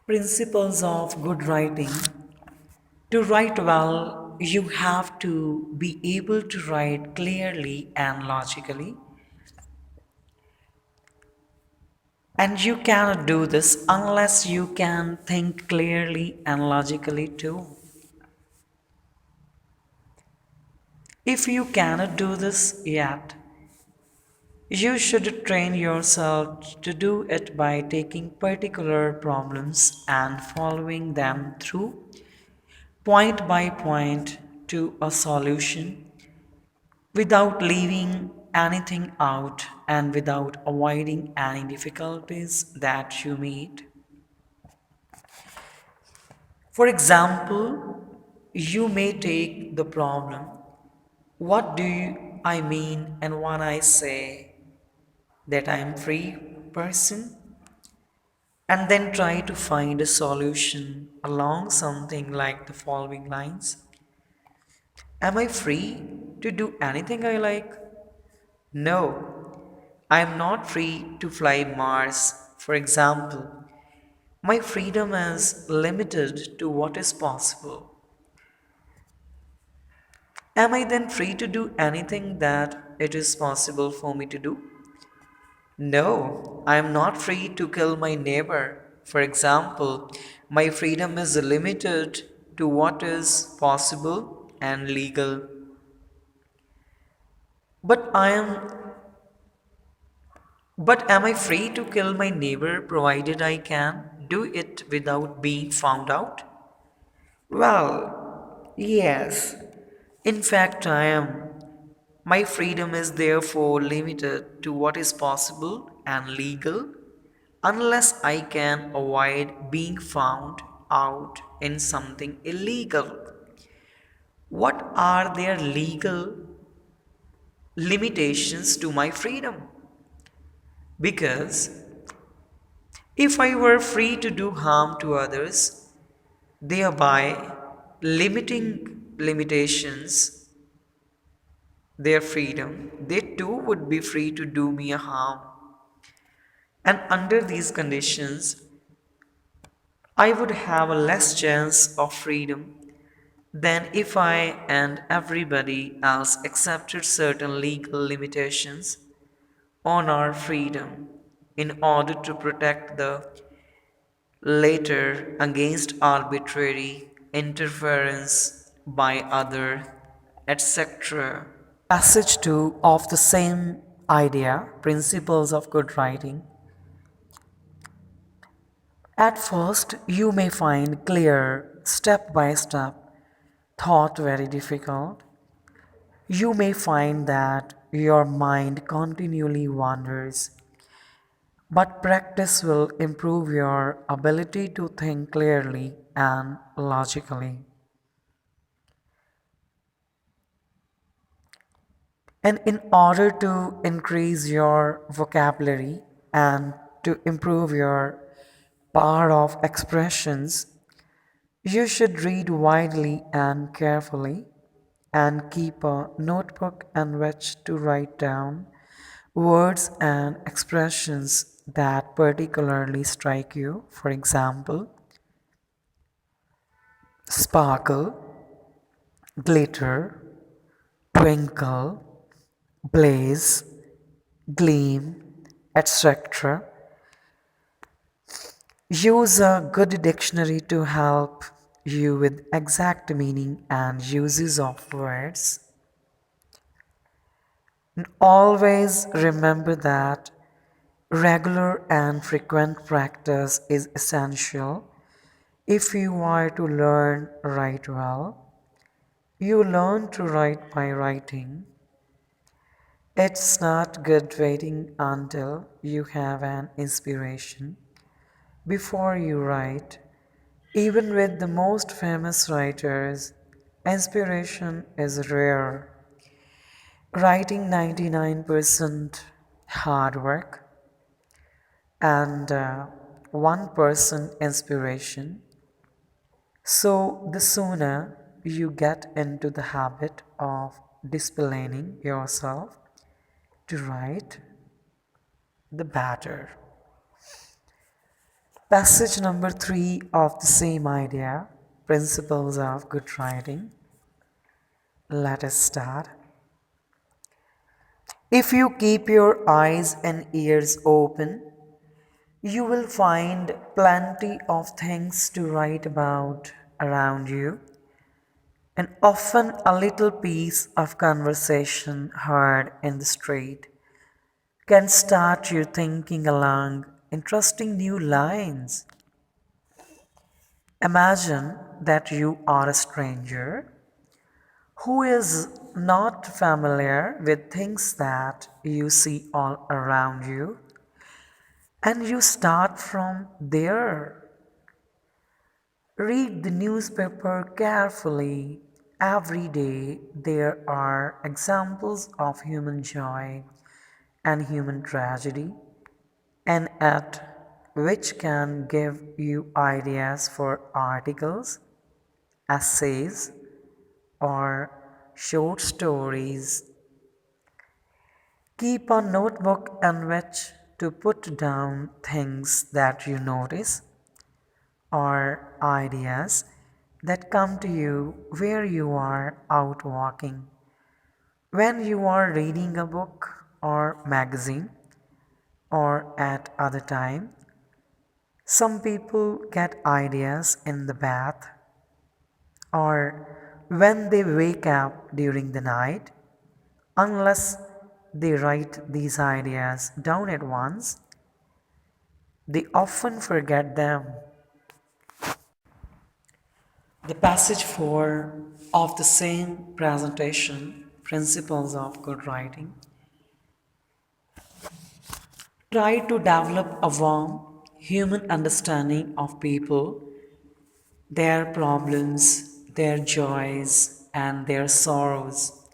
Principles of good writing. To write well, you have to be able to write clearly and logically. And you cannot do this unless you can think clearly and logically too. If you cannot do this yet, you should train yourself to do it by taking particular problems and following them through point by point to a solution without leaving anything out and without avoiding any difficulties that you meet. For example, you may take the problem, what I mean and when I say that I am free person, and then try to find a solution along something like the following lines. Am I free to do anything I like? No, I am not free to fly Mars, for example. My freedom is limited to what is possible. Am I then free to do anything that it is possible for me to do? No, I am not free to kill my neighbor. For example, my freedom is limited to what is possible and legal. But I am but am I free to kill my neighbor provided I can do it without being found out? Well, yes. In fact, I am. My freedom is therefore limited to what is possible and legal unless I can avoid being found out in something illegal. What are their legal limitations to my freedom? Because if I were free to do harm to others, thereby limitations their freedom, they too would be free to do me a harm. And under these conditions, I would have a less chance of freedom than if I and everybody else accepted certain legal limitations on our freedom in order to protect the later against arbitrary interference by other, etc. Passage 2 of the same idea, Principles of Good Writing. At first, you may find clear, step by step, thought very difficult. You may find that your mind continually wanders, but practice will improve your ability to think clearly and logically. And in order to increase your vocabulary and to improve your power of expressions, you should read widely and carefully and keep a notebook in which to write down words and expressions that particularly strike you. For example, sparkle, glitter, twinkle, blaze, gleam, etc. Use a good dictionary to help you with exact meaning and uses of words. And always remember that regular and frequent practice is essential if you are to learn write well. You learn to write by writing. It's not good waiting until you have an inspiration before you write. Even with the most famous writers, inspiration is rare. Writing 99% hard work and 1% inspiration. So, the sooner you get into the habit of disciplining yourself to write, the better. Passage number 3 of the same idea, Principles of Good Writing. Let us start. If you keep your eyes and ears open, you will find plenty of things to write about around you, and often a little piece of conversation heard in the street can start you thinking along interesting new lines. Imagine that you are a stranger who is not familiar with things that you see all around you, and you start from there. Read the newspaper carefully. Every day there are examples of human joy and human tragedy, and at which can give you ideas for articles, essays, or short stories. Keep a notebook in which to put down things that you notice or ideas that come to you where you are out walking, when you are reading a book or magazine, or at other time. Some people get ideas in the bath or when they wake up during the night. Unless they write these ideas down at once, they often forget them. The passage 4 of the same presentation, Principles of Good Writing. Try to develop a warm human understanding of people, their problems, their joys, and their sorrows,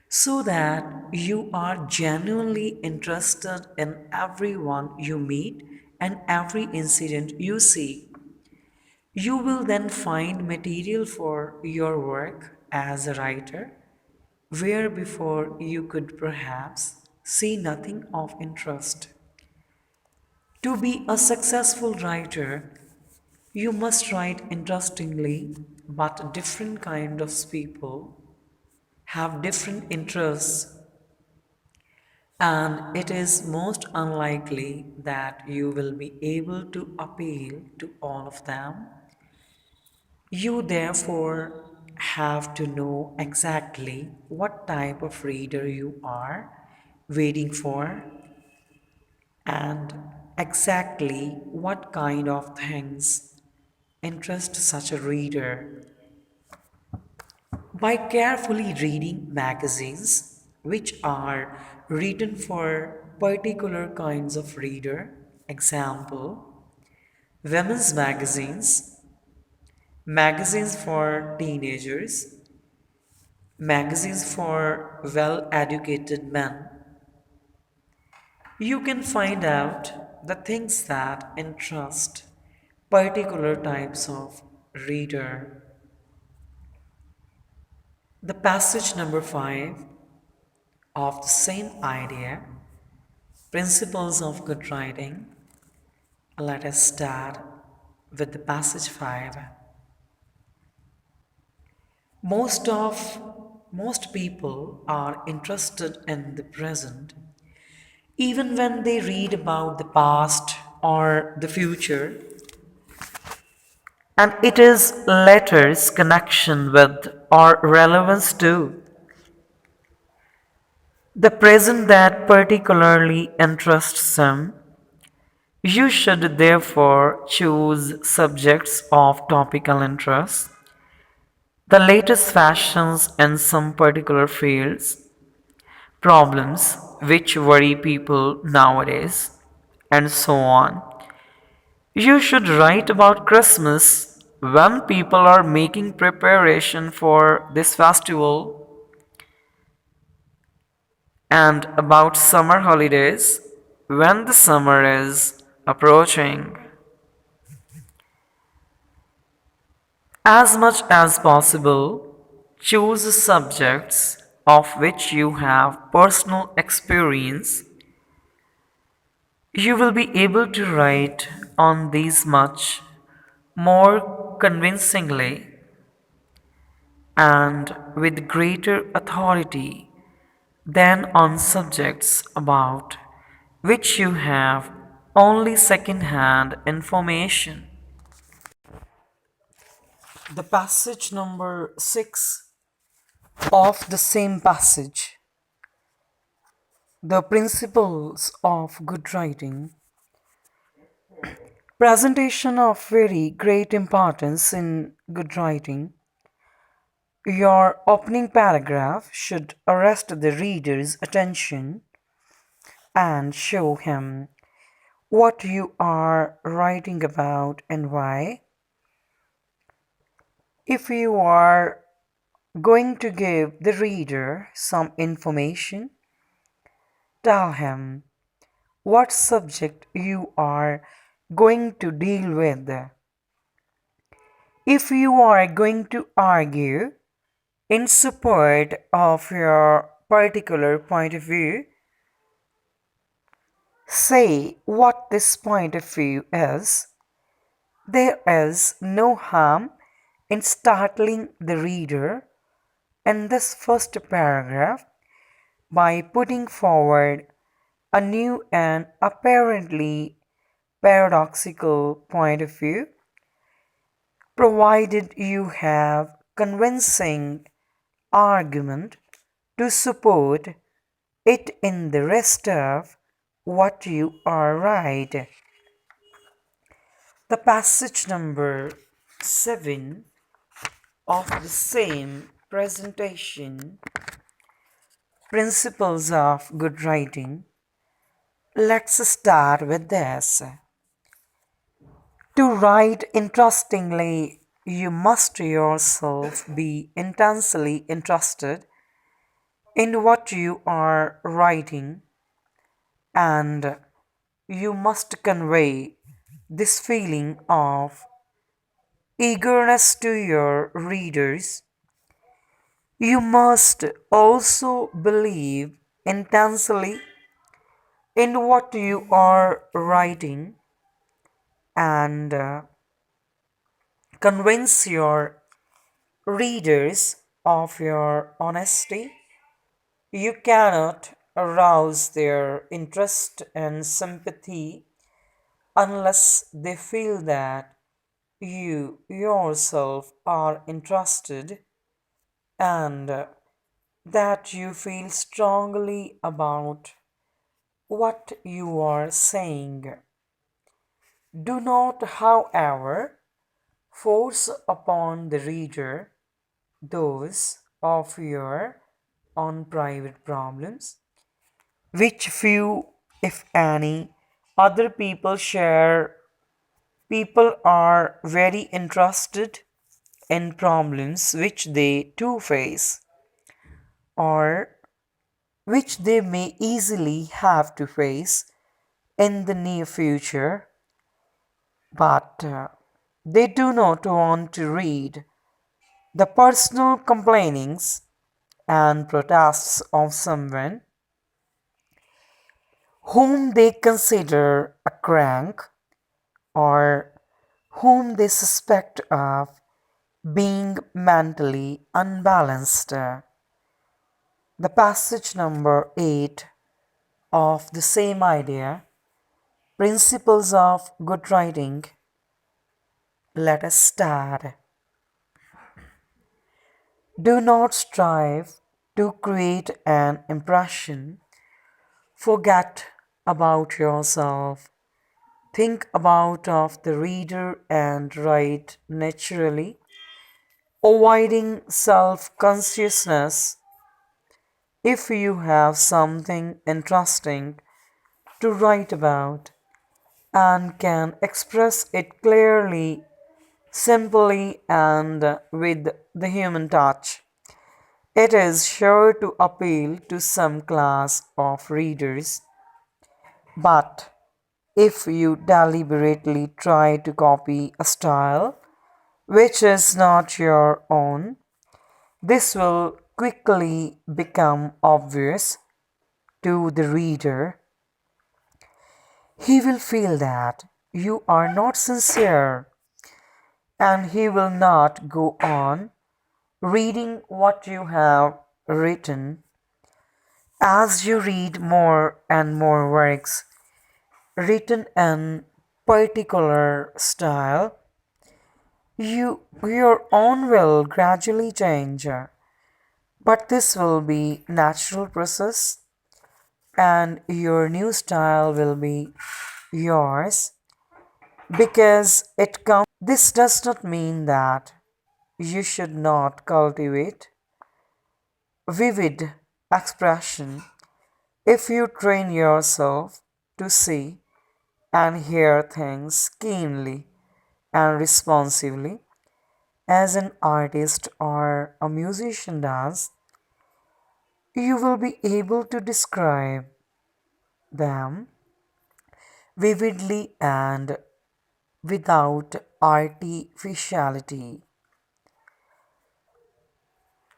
so that you are genuinely interested in everyone you meet and every incident you see. You will then find material for your work as a writer, where before you could perhaps see nothing of interest. To be a successful writer, you must write interestingly, but different kinds of people have different interests, and it is most unlikely that you will be able to appeal to all of them. You therefore have to know exactly what type of reader you are waiting for and exactly what kind of things interest such a reader. By carefully reading magazines which are written for particular kinds of reader, example, women's magazines, magazines for teenagers, magazines for well educated men, you can find out the things that interest particular types of reader. The passage number 5 of the same idea, Principles of Good Writing. Let us start with the passage 5. Most of most people are interested in the present even when they read about the past or the future, and it is letter's connection with or relevance to the present that particularly interests them. You should therefore choose subjects of topical interest, the latest fashions in some particular fields, problems which worry people nowadays, and so on. You should write about Christmas when people are making preparation for this festival, and about summer holidays when the summer is approaching. As much as possible, choose subjects of which you have personal experience. You will be able to write on these much more convincingly and with greater authority than on subjects about which you have only second hand information. The passage number 6 of the same passage, the principles of good writing, presentation of very great importance in good writing. Your opening paragraph should arrest the reader's attention and show him what you are writing about and why. If you are going to give the reader some information, tell him what subject you are going to deal with. If you are going to argue in support of your particular point of view, say what this point of view is. There is no harm in startling the reader in this first paragraph by putting forward a new and apparently paradoxical point of view, provided you have convincing argument to support it in the rest of what you are right. The passage number 7 of the same presentation, principles of good writing. Let's start with this. To write interestingly, you must yourself be intensely interested in what you are writing, and you must convey this feeling of eagerness to your readers. You must also believe intensely in what you are writing and convince your readers of your honesty. You cannot arouse their interest and sympathy unless they feel that you yourself are interested and that you feel strongly about what you are saying. Do not, however, force upon the reader those of your own private problems, which few, if any, other people share. People are very interested in problems which they too face, or which they may easily have to face in the near future, but they do not want to read the personal complainings and protests of someone whom they consider a crank or whom they suspect of being mentally unbalanced. The passage number 8 of the same idea, principles of good writing. Let us start. Do not strive to create an impression. Forget about yourself. Think about of the reader and write naturally, avoiding self-consciousness. If you have something interesting to write about and can express it clearly, simply, and with the human touch, it is sure to appeal to some class of readers. But if you deliberately try to copy a style which is not your own, this will quickly become obvious to the reader. He will feel that you are not sincere, and he will not go on reading what you have written. As you read more and more works written in particular style, your own will gradually change. But this will be natural process and your new style will be yours because it comes. This does not mean that you should not cultivate vivid expression if you train yourself to see and hear things keenly and responsively as an artist or a musician does. You will be able to describe them vividly and without artificiality.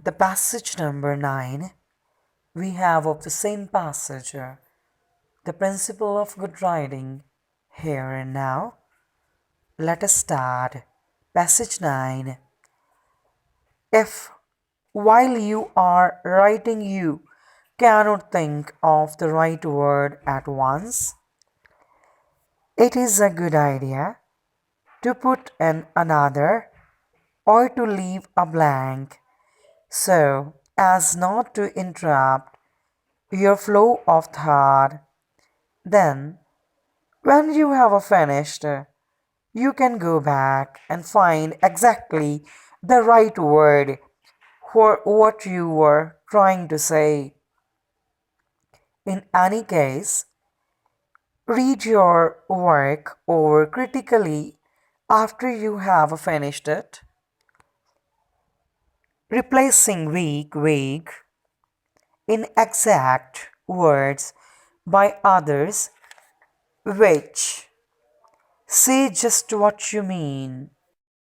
The passage number 9 we have of the same passage, the principle of good writing, here and now. Let us start. Passage 9. If while you are writing you cannot think of the right word at once, it is a good idea to put in another or to leave a blank so as not to interrupt your flow of thought. Then, when you have finished, you can go back and find exactly the right word for what you were trying to say. In any case, read your work over critically after you have finished it, replacing vague, inexact words by others which say just what you mean.